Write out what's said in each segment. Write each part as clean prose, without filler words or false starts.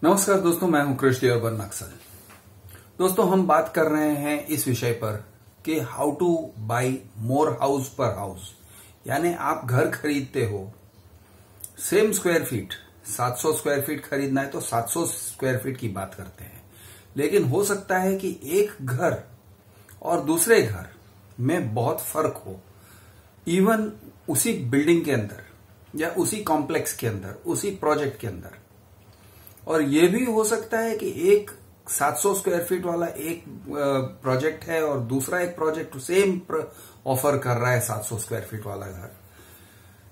नमस्कार दोस्तों, मैं हूं कृष्ण अर्बन नक्सल। दोस्तों, हम बात कर रहे हैं इस विषय पर कि how two by more house पर हाउस, यानी आप घर खरीदते हो, same square feet 700 square feet खरीदना है तो 700 स्क्वायर फीट की बात करते हैं। लेकिन हो सकता है कि एक घर और दूसरे घर में बहुत फर्क हो, इवन उसी बिल्डिंग के अंदर या उसी कॉम्प्लेक्स के अंदर, उसी प्रोजेक्ट के अंदर। और यह भी हो सकता है कि एक 700 स्क्वायर फीट वाला एक प्रोजेक्ट है और दूसरा एक प्रोजेक्ट सेम ऑफर कर रहा है 700 स्क्वायर फीट वाला घर।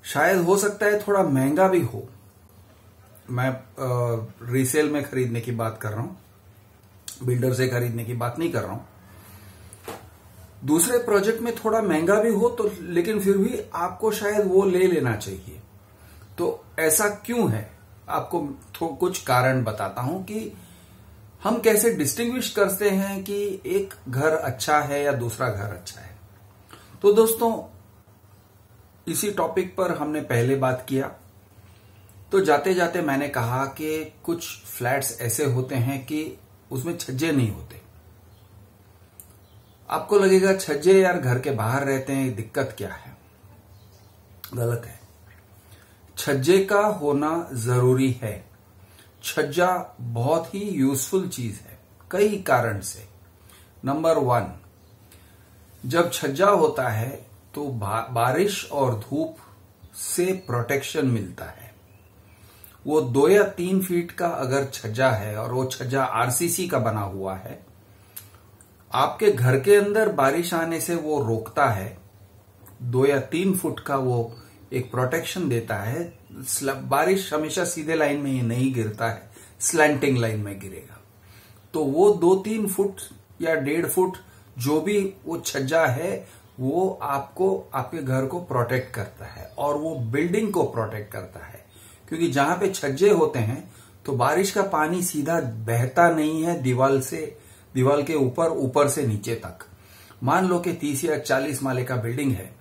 शायद हो सकता है थोड़ा महंगा भी हो। मैं रीसेल में खरीदने की बात कर रहा हूं, बिल्डर से खरीदने की बात नहीं कर रहा हूं। दूसरे प्रोजेक्ट में थोड़ा महंगा भी हो तो, लेकिन फिर भी आपको शायद वो ले लेना चाहिए। तो ऐसा क्यों है, आपको कुछ कारण बताता हूं कि हम कैसे डिस्टिंग्विश करते हैं कि एक घर अच्छा है या दूसरा घर अच्छा है। तो दोस्तों, इसी टॉपिक पर हमने पहले बात किया। तो जाते जाते मैंने कहा कि कुछ फ्लैट्स ऐसे होते हैं कि उसमें छज्जे नहीं होते। आपको लगेगा छज्जे यार घर के बाहर रहते हैं, दिक्कत क्या है? गलत है। छज्जे का होना जरूरी है। छज्जा बहुत ही यूजफुल चीज है कई कारण से। नंबर 1, जब छज्जा होता है तो बारिश और धूप से प्रोटेक्शन मिलता है। वो 2 या 3 फीट का अगर छज्जा है और वो छज्जा आरसीसी का बना हुआ है, आपके घर के अंदर बारिश आने से वो रोकता है। 2 या 3 फुट का वो एक प्रोटेक्शन देता है। बारिश हमेशा सीधे लाइन में ही नहीं गिरता है, स्लैंटिंग लाइन में गिरेगा। तो वो 2-3 फुट या 1.5 फुट जो भी वो छज्जा है, वो आपको आपके घर को प्रोटेक्ट करता है और वो बिल्डिंग को प्रोटेक्ट करता है। क्योंकि जहां पे छज्जे होते हैं तो बारिश का पानी सीधा बहता नहीं है दीवार के ऊपर से नीचे तक। मान लो कि 30 या 40 माले का बिल्डिंग है,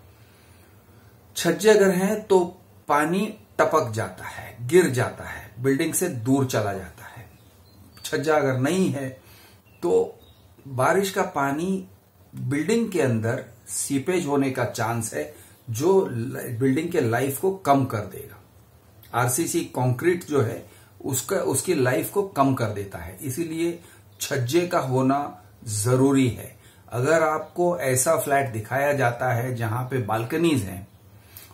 छज्जे अगर हैं तो पानी टपक जाता है, गिर जाता है, बिल्डिंग से दूर चला जाता है। छज्जा अगर नहीं है तो बारिश का पानी बिल्डिंग के अंदर सीपेज होने का चांस है, जो बिल्डिंग के लाइफ को कम कर देगा। आरसीसी कंक्रीट जो है उसकी लाइफ को कम कर देता है। इसीलिए छज्जे का होना जरूरी है। अगर आपको ऐसा फ्लैट दिखाया जाता है जहां पे बालकनीज हैं,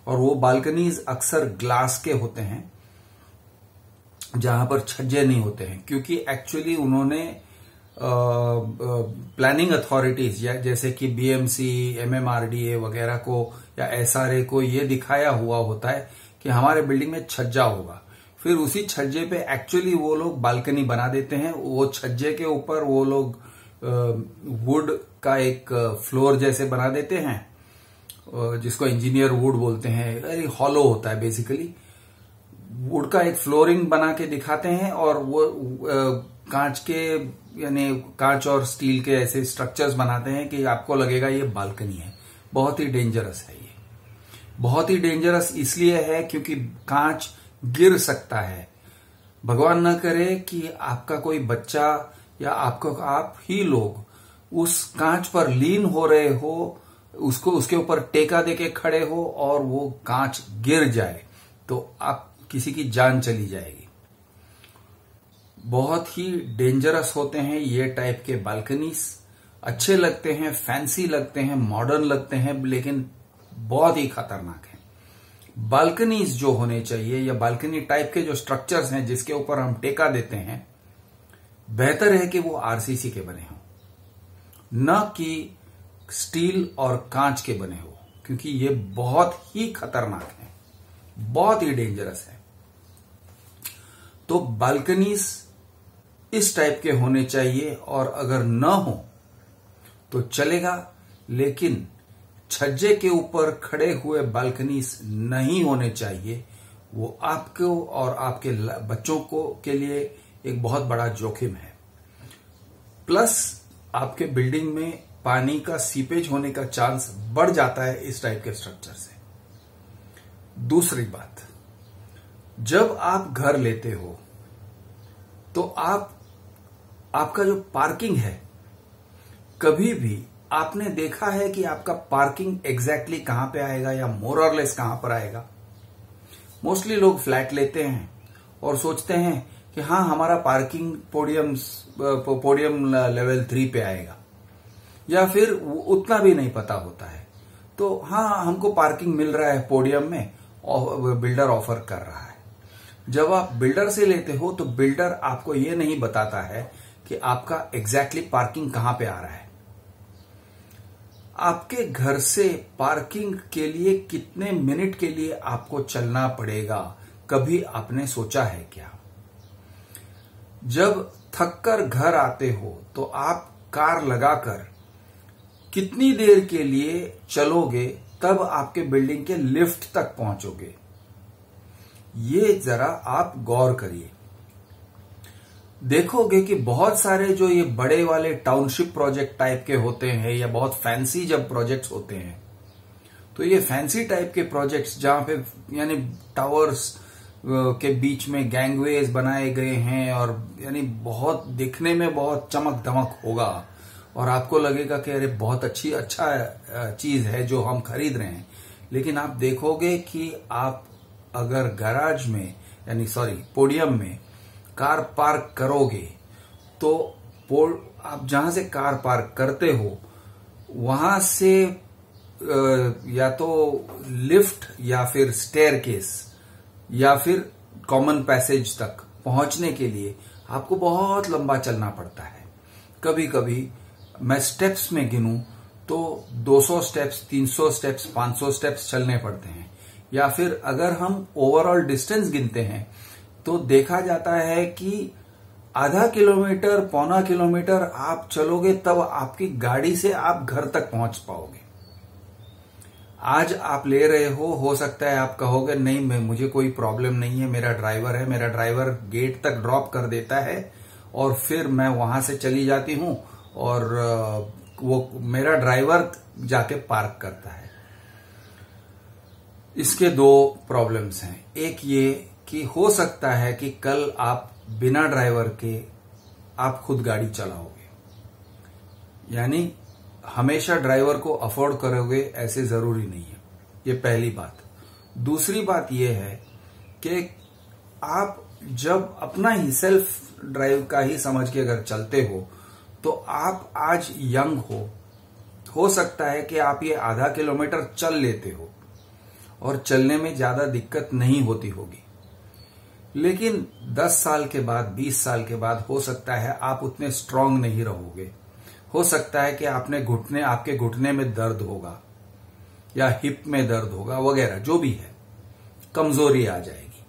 और वो बालकनीज अक्सर ग्लास के होते हैं जहां पर छज्जे नहीं होते हैं, क्योंकि एक्चुअली उन्होंने प्लानिंग अथॉरिटीज या जैसे कि बीएमसी, एमएमआरडीए वगैरह को या एसआरए को ये दिखाया हुआ होता है कि हमारे बिल्डिंग में छज्जा होगा। फिर उसी छज्जे पे एक्चुअली वो लोग बालकनी बना देते हैं। वो छज्जे के ऊपर वो लोग वुड का एक फ्लोर जैसे बना देते हैं, जिसको इंजीनियर वुड बोलते हैं। अरे हॉलो होता है बेसिकली। वुड का एक फ्लोरिंग बना के दिखाते हैं और वो कांच के, यानी कांच और स्टील के ऐसे स्ट्रक्चर्स बनाते हैं कि आपको लगेगा ये बालकनी है। बहुत ही डेंजरस है ये। बहुत ही डेंजरस इसलिए है क्योंकि कांच गिर सकता है। भगवान न करे कि आपका कोई बच्चा या आप ही लोग उस कांच पर लीन हो रहे हो, उसके ऊपर टेका देके खड़े हो और वो कांच गिर जाए तो आप किसी की जान चली जाएगी। बहुत ही डेंजरस होते हैं ये टाइप के बालकनीज। अच्छे लगते हैं, फैंसी लगते हैं, मॉडर्न लगते हैं, लेकिन बहुत ही खतरनाक है। बालकनीज जो होने चाहिए या बालकनी टाइप के जो स्ट्रक्चर्स हैं जिसके ऊपर हम टेका देते हैं, बेहतर है कि वो आरसीसी के बने हों, न कि स्टील और कांच के बने हो, क्योंकि ये बहुत ही खतरनाक है, बहुत ही डेंजरस है। तो बालकनीज इस टाइप के होने चाहिए, और अगर न हो तो चलेगा, लेकिन छज्जे के ऊपर खड़े हुए बालकनीज नहीं होने चाहिए। वो आपको और आपके बच्चों को के लिए एक बहुत बड़ा जोखिम है। प्लस आपके बिल्डिंग में पानी का सीपेज होने का चांस बढ़ जाता है इस टाइप के स्ट्रक्चर से। दूसरी बात, जब आप घर लेते हो तो आपका जो पार्किंग है, कभी भी आपने देखा है कि आपका पार्किंग एग्जैक्टली कहां पे आएगा या मोर और लेस कहां पर आएगा? मोस्टली लोग फ्लैट लेते हैं और सोचते हैं कि हाँ, हमारा पार्किंग पोडियम लेवल 3 पे आएगा, या फिर उतना भी नहीं पता होता है। तो हाँ, हमको पार्किंग मिल रहा है पोडियम में, और बिल्डर ऑफर कर रहा है। जब आप बिल्डर से लेते हो तो बिल्डर आपको ये नहीं बताता है कि आपका एग्जैक्टली पार्किंग कहां पे आ रहा है। आपके घर से पार्किंग के लिए कितने मिनट के लिए आपको चलना पड़ेगा, कभी आपने सोचा है क्या? जब थककर घर आते हो तो आप कार लगाकर कितनी देर के लिए चलोगे, तब आपके बिल्डिंग के लिफ्ट तक पहुंचोगे? ये जरा आप गौर करिए। देखोगे कि बहुत सारे जो ये बड़े वाले टाउनशिप प्रोजेक्ट टाइप के होते हैं, या बहुत फैंसी जब प्रोजेक्ट्स होते हैं, तो ये फैंसी टाइप के प्रोजेक्ट्स जहां पे यानी टावर्स के बीच में गैंगवेज बनाए गए हैं, और यानी बहुत दिखने में बहुत चमक धमक होगा, और आपको लगेगा कि अरे बहुत अच्छा चीज है जो हम खरीद रहे हैं। लेकिन आप देखोगे कि आप अगर गैराज में पोडियम में कार पार्क करोगे, तो आप जहां से कार पार्क करते हो वहां से या तो लिफ्ट या फिर स्टेयरकेस या फिर कॉमन पैसेज तक पहुंचने के लिए आपको बहुत लंबा चलना पड़ता है। कभी कभी मैं स्टेप्स में गिनूं तो 200 स्टेप्स, 300 स्टेप्स, 500 स्टेप्स चलने पड़ते हैं। या फिर अगर हम ओवरऑल डिस्टेंस गिनते हैं तो देखा जाता है कि आधा किलोमीटर, पौना किलोमीटर आप चलोगे तब आपकी गाड़ी से आप घर तक पहुंच पाओगे। आज आप ले रहे हो सकता है आप कहोगे नहीं, मुझे कोई प्रॉब्लम नहीं है, मेरा ड्राइवर है, मेरा ड्राइवर गेट तक ड्रॉप कर देता है और फिर मैं वहां से चली जाती हूं और वो मेरा ड्राइवर जाके पार्क करता है। इसके दो प्रॉब्लम्स हैं। एक ये कि हो सकता है कि कल आप बिना ड्राइवर के आप खुद गाड़ी चलाओगे, यानी हमेशा ड्राइवर को अफोर्ड करोगे ऐसे जरूरी नहीं है। ये पहली बात। दूसरी बात ये है कि आप जब अपना ही सेल्फ ड्राइव का ही समझ के अगर चलते हो तो आप आज यंग हो सकता है कि आप ये आधा किलोमीटर चल लेते हो और चलने में ज्यादा दिक्कत नहीं होती होगी। लेकिन 10 साल के बाद, 20 साल के बाद हो सकता है आप उतने स्ट्रांग नहीं रहोगे। हो सकता है कि आपके घुटने में दर्द होगा या हिप में दर्द होगा वगैरह, जो भी है, कमजोरी आ जाएगी।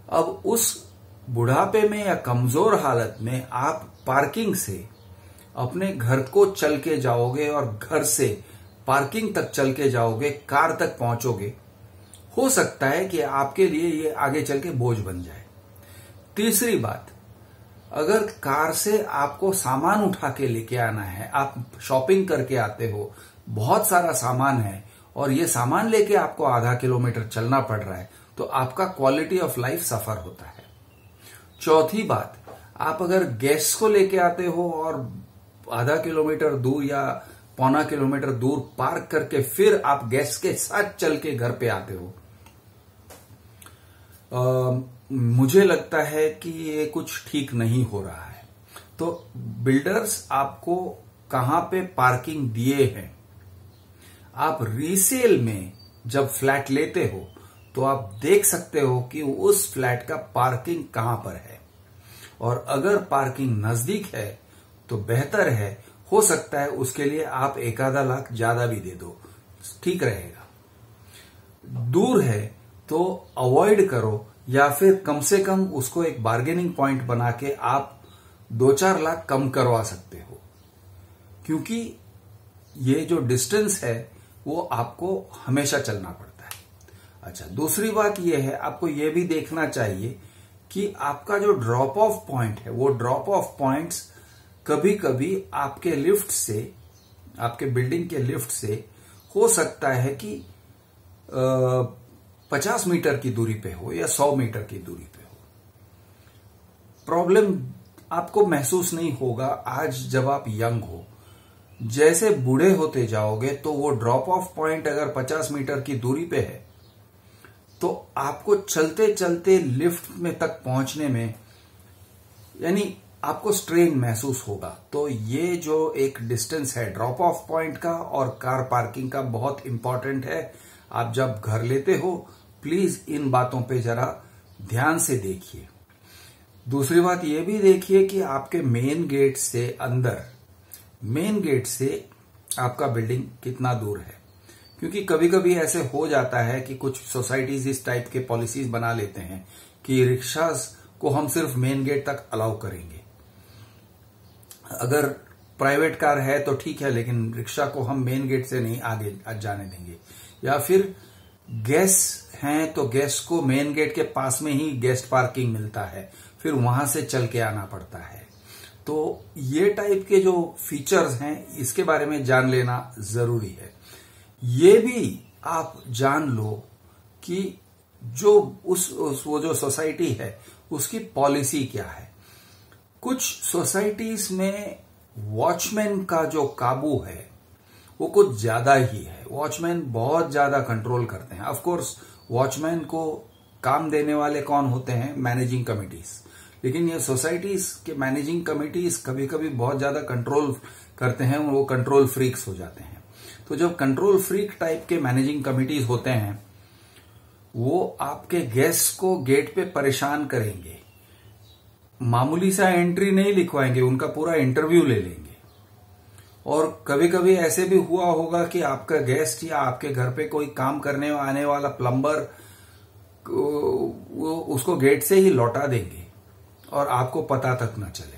अब उस बुढ़ापे में या कमजोर हालत में आप पार्किंग से अपने घर को चल के जाओगे और घर से पार्किंग तक चल के जाओगे, कार तक पहुंचोगे। हो सकता है कि आपके लिए ये आगे चल के बोझ बन जाए। तीसरी बात, अगर कार से आपको सामान उठा के लेके आना है, आप शॉपिंग करके आते हो, बहुत सारा सामान है और ये सामान लेके आपको आधा किलोमीटर चलना पड़ रहा है, तो आपका क्वालिटी ऑफ लाइफ सफर होता है। चौथी बात, आप अगर गेस्ट को लेके आते हो और आधा किलोमीटर दूर या पौना किलोमीटर दूर पार्क करके फिर आप गेस्ट के साथ चल के घर पे आते हो, मुझे लगता है कि ये कुछ ठीक नहीं हो रहा है। तो बिल्डर्स आपको कहां पे पार्किंग दिए हैं, आप रीसेल में जब फ्लैट लेते हो तो आप देख सकते हो कि उस फ्लैट का पार्किंग कहां पर है, और अगर पार्किंग नजदीक है तो बेहतर है। हो सकता है उसके लिए आप 1-आधा लाख ज्यादा भी दे दो, ठीक रहेगा। दूर है तो अवॉइड करो, या फिर कम से कम उसको एक बार्गेनिंग पॉइंट बना के आप 2-4 लाख कम करवा सकते हो, क्योंकि ये जो डिस्टेंस है वो आपको हमेशा चलना पड़ता है। अच्छा, दूसरी बात ये है, आपको ये भी देखना चाहिए कि आपका जो ड्रॉप ऑफ पॉइंट है, वो ड्रॉप ऑफ पॉइंट्स कभी कभी आपके लिफ्ट से, आपके बिल्डिंग के लिफ्ट से हो सकता है कि 50 मीटर की दूरी पे हो या 100 मीटर की दूरी पे हो। प्रॉब्लम आपको महसूस नहीं होगा आज जब आप यंग हो। जैसे बूढ़े होते जाओगे तो वो ड्रॉप ऑफ पॉइंट अगर 50 मीटर की दूरी पे है तो आपको चलते चलते लिफ्ट में तक पहुंचने में यानी आपको स्ट्रेन महसूस होगा। तो ये जो एक डिस्टेंस है ड्रॉप ऑफ पॉइंट का और कार पार्किंग का बहुत इंपॉर्टेंट है। आप जब घर लेते हो प्लीज इन बातों पे जरा ध्यान से देखिए। दूसरी बात ये भी देखिए कि आपके मेन गेट से आपका बिल्डिंग कितना दूर है, क्योंकि कभी कभी ऐसे हो जाता है कि कुछ सोसाइटीज इस टाइप के पॉलिसीज बना लेते हैं कि रिक्शास को हम सिर्फ मेन गेट तक अलाउ करेंगे। अगर प्राइवेट कार है तो ठीक है, लेकिन रिक्शा को हम मेन गेट से नहीं आगे जाने देंगे। या फिर गेस्ट हैं तो गेस्ट को मेन गेट के पास में ही गेस्ट पार्किंग मिलता है, फिर वहां से चल के आना पड़ता है। तो ये टाइप के जो फीचर्स हैं इसके बारे में जान लेना जरूरी है। ये भी आप जान लो कि जो वो जो सोसाइटी है उसकी पॉलिसी क्या है। कुछ सोसाइटीज में वॉचमैन का जो काबू है वो कुछ ज्यादा ही है। वॉचमैन बहुत ज्यादा कंट्रोल करते हैं। ऑफ कोर्स वॉचमैन को काम देने वाले कौन होते हैं? Managing committees. लेकिन ये सोसाइटीज के मैनेजिंग कमिटीज कभी कभी बहुत ज्यादा कंट्रोल करते हैं, वो कंट्रोल फ्रीक्स हो जाते हैं। तो जब कंट्रोल फ्रीक टाइप के मैनेजिंग कमिटीज होते हैं वो आपके गेस्ट को गेट पे परेशान करेंगे, मामूली सा एंट्री नहीं लिखवाएंगे, उनका पूरा इंटरव्यू ले लेंगे। और कभी कभी ऐसे भी हुआ होगा कि आपका गेस्ट या आपके घर पे कोई काम करने आने वाला प्लम्बर उसको गेट से ही लौटा देंगे और आपको पता तक न चले।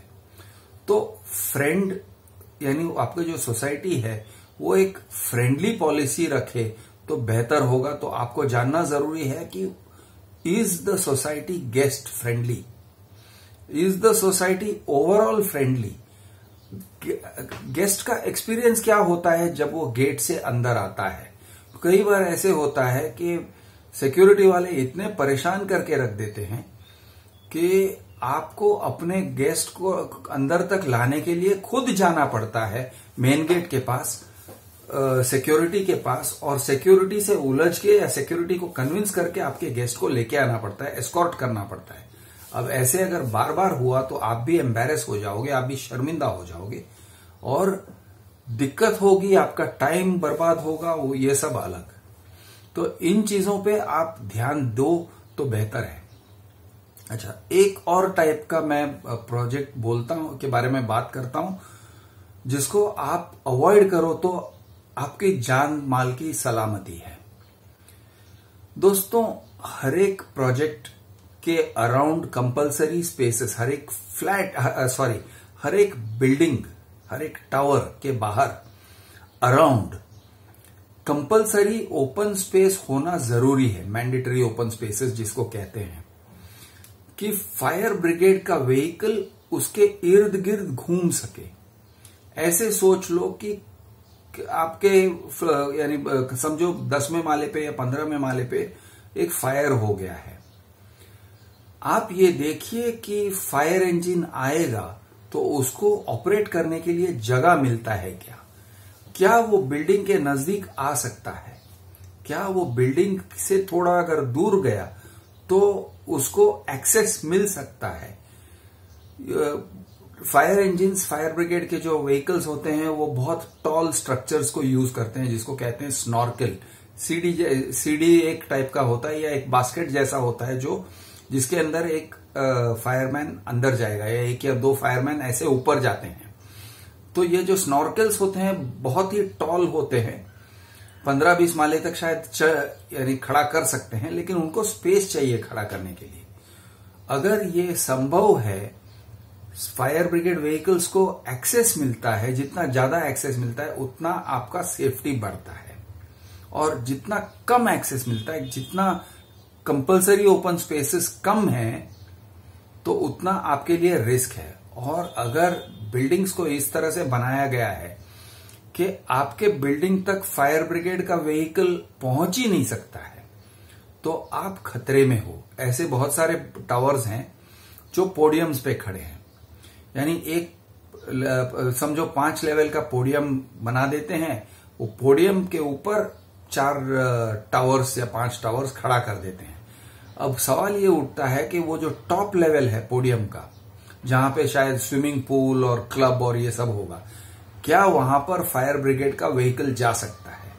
तो फ्रेंड यानी आपकी जो सोसाइटी है वो एक फ्रेंडली पॉलिसी रखे तो बेहतर होगा। तो आपको जानना जरूरी है कि is the society guest friendly, is the society overall friendly. Guest का एक्सपीरियंस क्या होता है जब वो गेट से अंदर आता है? कई बार ऐसे होता है कि सिक्योरिटी वाले इतने परेशान करके रख देते हैं कि आपको अपने गेस्ट को अंदर तक लाने के लिए खुद जाना पड़ता है मेन गेट के पास, सिक्योरिटी के पास, और सिक्योरिटी से उलझ के या सिक्योरिटी को कन्विंस करके आपके गेस्ट को लेके आना पड़ता है, एस्कॉर्ट करना पड़ता है। अब ऐसे अगर बार बार हुआ तो आप भी एम्बैरेस हो जाओगे, आप भी शर्मिंदा हो जाओगे और दिक्कत होगी, आपका टाइम बर्बाद होगा, वो ये सब अलग। तो इन चीजों पे आप ध्यान दो तो बेहतर है। अच्छा, एक और टाइप का मैं प्रोजेक्ट बोलता हूं के बारे में बात करता हूं जिसको आप अवॉइड करो तो आपकी जान माल की सलामती है। दोस्तों, हर एक प्रोजेक्ट के अराउंड कंपलसरी स्पेसेस, हर एक बिल्डिंग, हर एक टावर के बाहर अराउंड कंपलसरी ओपन स्पेस होना जरूरी है। मैंडेटरी ओपन स्पेसेस जिसको कहते हैं, कि फायर ब्रिगेड का व्हीकल उसके इर्द गिर्द घूम सके। ऐसे सोच लो कि आपके यानी समझो 10वें माले पे या 15वें माले पे एक फायर हो गया है। आप ये देखिए कि फायर इंजन आएगा तो उसको ऑपरेट करने के लिए जगह मिलता है क्या? क्या वो बिल्डिंग के नजदीक आ सकता है? क्या वो बिल्डिंग से थोड़ा अगर दूर गया तो उसको एक्सेस मिल सकता है? फायर इंजिन्स, फायर ब्रिगेड के जो व्हीकल्स होते हैं वो बहुत टॉल स्ट्रक्चर्स को यूज करते हैं जिसको कहते हैं स्नॉर्कल। सीडी एक टाइप का होता है या एक बास्केट जैसा होता है जिसके अंदर एक फायरमैन अंदर जाएगा या एक या दो फायरमैन ऐसे ऊपर जाते हैं। तो ये जो स्नॉर्कल्स होते हैं बहुत ही टॉल होते हैं, 15-20 माले तक शायद यानी खड़ा कर सकते हैं, लेकिन उनको स्पेस चाहिए खड़ा करने के लिए। अगर ये संभव है, फायर ब्रिगेड व्हीकल्स को एक्सेस मिलता है, जितना ज्यादा एक्सेस मिलता है उतना आपका सेफ्टी बढ़ता है। और जितना कम एक्सेस मिलता है, जितना कंपलसरी ओपन स्पेसेस कम है, तो उतना आपके लिए रिस्क है। और अगर बिल्डिंग्स को इस तरह से बनाया गया है कि आपके बिल्डिंग तक फायर ब्रिगेड का व्हीकल पहुंच ही नहीं सकता है, तो आप खतरे में हो। ऐसे बहुत सारे टावर्स हैं जो पोडियम्स पे खड़े हैं। यानी एक समझो 5 लेवल का पोडियम बना देते हैं, वो पोडियम के ऊपर 4 टावर्स या 5 टावर्स खड़ा कर देते हैं। अब सवाल ये उठता है कि वो जो टॉप लेवल है पोडियम का, जहां पे शायद स्विमिंग पूल और क्लब और ये सब होगा, क्या वहां पर फायर ब्रिगेड का व्हीकल जा सकता है?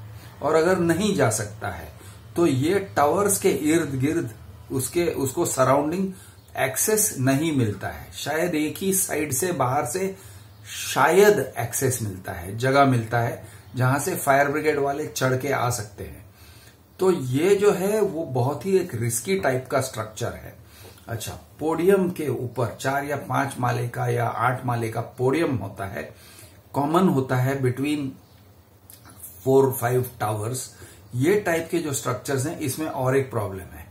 और अगर नहीं जा सकता है तो ये टावर्स के इर्द गिर्द उसको सराउंडिंग एक्सेस नहीं मिलता है। शायद एक ही साइड से बाहर से शायद एक्सेस मिलता है, जगह मिलता है जहां से फायर ब्रिगेड वाले चढ़ के आ सकते हैं। तो ये जो है वो बहुत ही एक रिस्की टाइप का स्ट्रक्चर है। अच्छा, पोडियम के ऊपर 4 या 5 माले का या 8 माले का पोडियम होता है, कॉमन होता है बिटवीन 4-5 टावर्स। ये टाइप के जो स्ट्रक्चर्स हैं, इसमें और एक प्रॉब्लम है,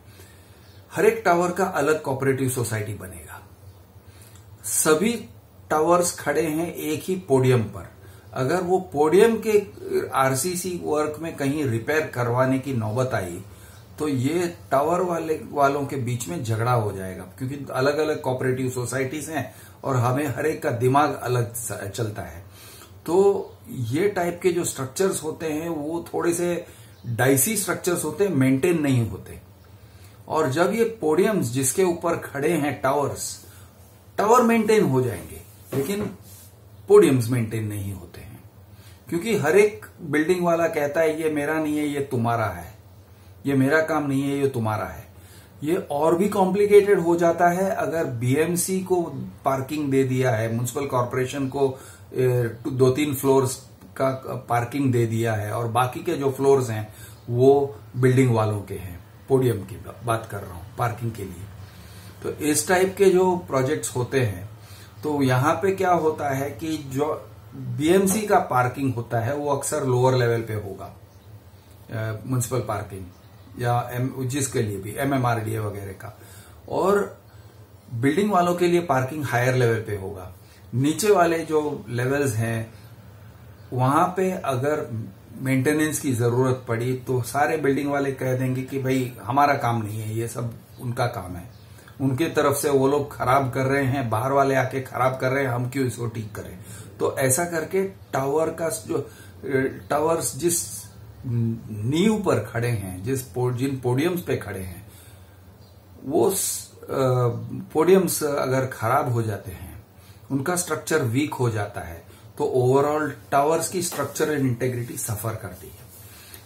हर एक टावर का अलग कोऑपरेटिव सोसाइटी बनेगा। सभी टावर्स खड़े हैं एक ही पोडियम पर। अगर वो पोडियम के आरसीसी वर्क में कहीं रिपेयर करवाने की नौबत आई तो ये टावर वालों के बीच में झगड़ा हो जाएगा, क्योंकि अलग अलग कोऑपरेटिव सोसाइटीज हैं और हमें हर एक का दिमाग अलग चलता है। तो ये टाइप के जो स्ट्रक्चर्स होते हैं वो थोड़े से डाइसी स्ट्रक्चर्स होते हैं, मेंटेन नहीं होते। और जब ये पोडियम्स जिसके ऊपर खड़े हैं टावर मेंटेन हो जाएंगे, लेकिन पोडियम्स मेंटेन नहीं होते हैं, क्योंकि हर एक बिल्डिंग वाला कहता है ये मेरा नहीं है, ये तुम्हारा है, ये मेरा काम नहीं है, ये तुम्हारा है। ये और भी कॉम्प्लिकेटेड हो जाता है अगर बीएमसी को पार्किंग दे दिया है, म्युनिसिपल कॉर्पोरेशन को 2-3 फ्लोर्स का पार्किंग दे दिया है और बाकी के जो फ्लोर्स हैं वो बिल्डिंग वालों के हैं। पोडियम की बात कर रहा हूं पार्किंग के लिए। तो इस टाइप के जो प्रोजेक्ट्स होते हैं, तो यहां पे क्या होता है कि जो बीएमसी का पार्किंग होता है वो अक्सर लोअर लेवल पे होगा, म्युनिसिपल पार्किंग या जिसके लिए भी एमएमआरडीए वगैरह का, और बिल्डिंग वालों के लिए पार्किंग हायर लेवल पे होगा। नीचे वाले जो लेवल्स हैं वहां पे अगर मेंटेनेंस की जरूरत पड़ी तो सारे बिल्डिंग वाले कह देंगे कि भाई हमारा काम नहीं है, ये सब उनका काम है, उनके तरफ से वो लोग खराब कर रहे हैं, बाहर वाले आके खराब कर रहे हैं, हम क्यों इसको ठीक करें। तो ऐसा करके टावर्स जिस नींव पर खड़े हैं, जिन पोडियम्स पे खड़े हैं, वो पोडियम्स अगर खराब हो जाते हैं, उनका स्ट्रक्चर वीक हो जाता है, तो ओवरऑल टावर्स की स्ट्रक्चरल इंटेग्रिटी सफर करती है।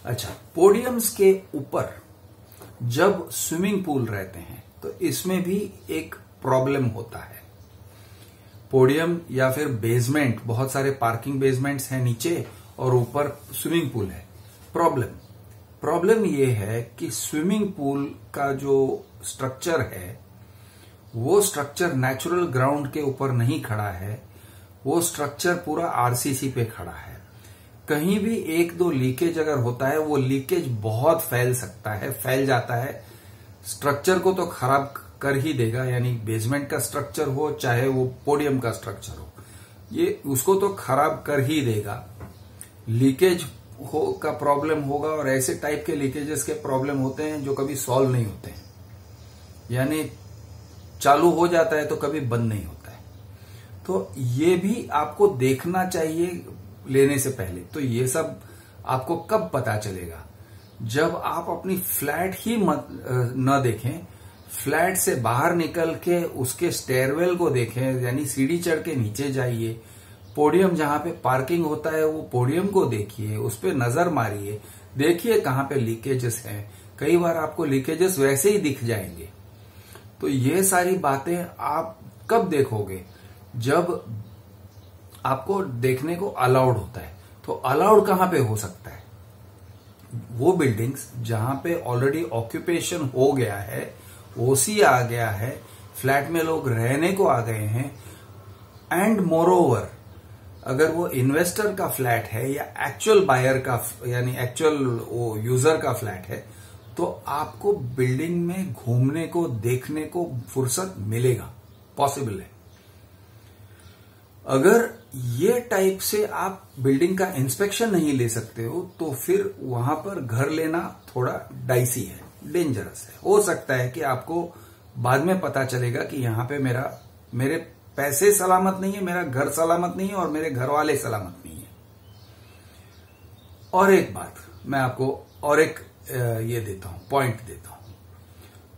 अच्छा, पोडियम्स के ऊपर जब स्विमिंग पूल रहते हैं तो इसमें भी एक प्रॉब्लम होता है। पोडियम या फिर बेसमेंट, बहुत सारे पार्किंग बेसमेंट्स हैं नीचे और ऊपर स्विमिंग पूल है। प्रॉब्लम ये है कि स्विमिंग पूल का जो स्ट्रक्चर है वो स्ट्रक्चर नेचुरल ग्राउंड के ऊपर नहीं खड़ा है, वो स्ट्रक्चर पूरा आरसीसी पे खड़ा है। कहीं भी 1-2 लीकेज अगर होता है, वो लीकेज बहुत फैल सकता है, फैल जाता है, स्ट्रक्चर को तो खराब कर ही देगा। यानी बेसमेंट का स्ट्रक्चर हो चाहे वो पोडियम का स्ट्रक्चर हो, ये उसको तो खराब कर ही देगा। लीकेज का प्रॉब्लम होगा, और ऐसे टाइप के लीकेजेस के प्रॉब्लम होते हैं जो कभी सॉल्व नहीं होते हैं, यानी चालू हो जाता है तो कभी बंद नहीं होता है। तो ये भी आपको देखना चाहिए लेने से पहले। तो ये सब आपको कब पता चलेगा? जब आप अपनी फ्लैट ही न देखें, फ्लैट से बाहर निकल के उसके स्टेयरवेल को देखें, यानी सीढ़ी चढ़ के नीचे जाइए, पोडियम जहां पे पार्किंग होता है वो पोडियम को देखिए, उस पे नजर मारिए, देखिए कहां पे लीकेजेस हैं। कई बार आपको लीकेजेस वैसे ही दिख जाएंगे। तो ये सारी बातें आप कब देखोगे? जब आपको देखने को अलाउड होता है। तो अलाउड कहां पे हो सकता है? वो बिल्डिंग्स जहां पे ऑलरेडी ऑक्यूपेशन हो गया है, ओसी आ गया है, फ्लैट में लोग रहने को आ गए हैं, एंड मोरओवर अगर वो इन्वेस्टर का फ्लैट है या एक्चुअल बायर का, यानी एक्चुअल वो यूजर का फ्लैट है, तो आपको बिल्डिंग में घूमने को, देखने को फुर्सत मिलेगा, पॉसिबल है। अगर ये टाइप से आप बिल्डिंग का इंस्पेक्शन नहीं ले सकते हो तो फिर वहां पर घर लेना थोड़ा डाइसी है, डेंजरस है। हो सकता है कि आपको बाद में पता चलेगा कि यहां पे मेरे पैसे सलामत नहीं है, मेरा घर सलामत नहीं है और मेरे घर वाले सलामत नहीं है। और एक बात मैं आपको और एक ये देता हूं, पॉइंट देता हूं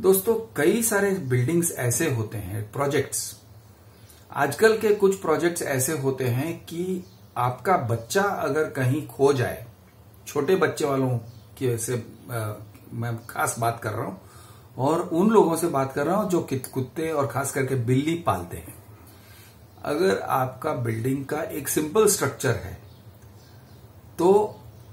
दोस्तों। कई सारे बिल्डिंग्स ऐसे होते हैं, प्रोजेक्ट्स, आजकल के कुछ प्रोजेक्ट्स ऐसे होते हैं कि आपका बच्चा अगर कहीं खो जाए, छोटे बच्चे वालों की से मैं खास बात कर रहा हूं, और उन लोगों से बात कर रहा हूं जो कुत्ते और खास करके बिल्ली पालते हैं। अगर आपका बिल्डिंग का एक सिंपल स्ट्रक्चर है तो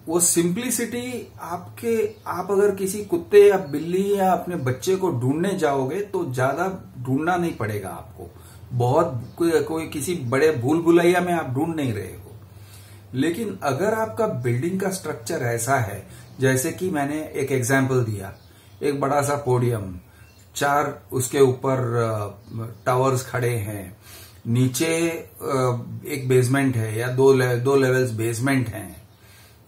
वो सिंप्लिसिटी आप अगर किसी कुत्ते या बिल्ली या अपने बच्चे को ढूंढने जाओगे तो ज्यादा ढूंढना नहीं पड़ेगा आपको। बहुत कोई किसी बड़े भूल भुलैया में आप ढूंढ नहीं रहे हो। लेकिन अगर आपका बिल्डिंग का स्ट्रक्चर ऐसा है, जैसे कि मैंने एक एग्जाम्पल दिया, एक बड़ा सा पोडियम, 4 उसके ऊपर टावर्स खड़े हैं, नीचे एक बेसमेंट है या दो लेवल्स बेसमेंट हैं,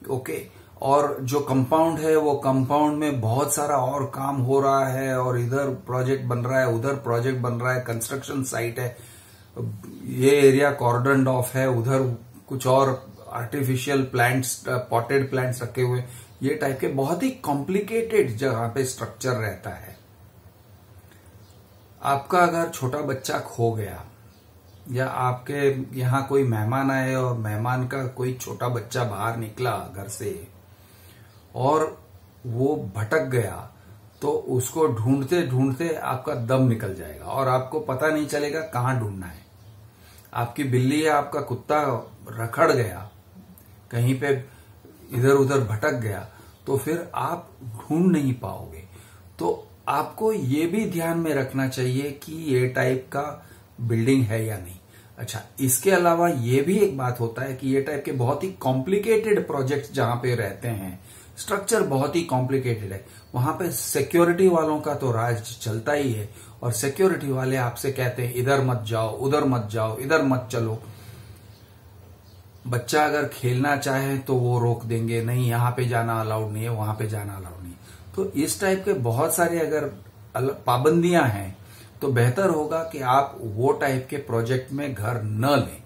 ओके, और जो कंपाउंड है वो कंपाउंड में बहुत सारा और काम हो रहा है, और इधर प्रोजेक्ट बन रहा है, उधर प्रोजेक्ट बन रहा है, कंस्ट्रक्शन साइट है, ये एरिया कॉर्डन्ड ऑफ है, उधर कुछ और आर्टिफिशियल प्लांट्स, पॉटेड प्लांट्स रखे हुए, ये टाइप के बहुत ही कॉम्प्लिकेटेड जगह पे स्ट्रक्चर रहता है। आपका अगर छोटा बच्चा खो गया या आपके यहां कोई मेहमान आए और मेहमान का कोई छोटा बच्चा बाहर निकला घर से और वो भटक गया, तो उसको ढूंढते ढूंढते आपका दम निकल जाएगा और आपको पता नहीं चलेगा कहां ढूंढना है। आपकी बिल्ली या आपका कुत्ता रखड़ गया, कहीं पे इधर उधर भटक गया, तो फिर आप ढूंढ नहीं पाओगे। तो आपको ये भी ध्यान में रखना चाहिए कि ये टाइप का बिल्डिंग है या नहीं। अच्छा, इसके अलावा ये भी एक बात होता है कि ये टाइप के बहुत ही कॉम्प्लिकेटेड प्रोजेक्ट्स जहां पे रहते हैं, स्ट्रक्चर बहुत ही कॉम्प्लिकेटेड है, वहां पे सिक्योरिटी वालों का तो राज चलता ही है, और सिक्योरिटी वाले आपसे कहते हैं इधर मत जाओ, उधर मत जाओ, इधर मत चलो। बच्चा अगर खेलना चाहे तो वो रोक देंगे, नहीं यहां पे जाना अलाउड नहीं है, वहां पे जाना अलाउड नहीं है। तो इस टाइप के बहुत सारे अगर पाबंदियां हैं तो बेहतर होगा कि आप वो टाइप के प्रोजेक्ट में घर न लें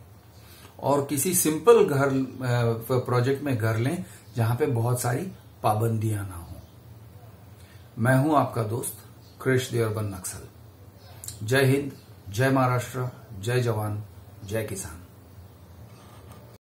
और किसी सिंपल प्रोजेक्ट में घर लें जहां पे बहुत सारी पाबंदियां ना हो। मैं हूं आपका दोस्त कृष देवरबन नक्सल। जय हिंद, जय महाराष्ट्र, जय जवान, जय किसान।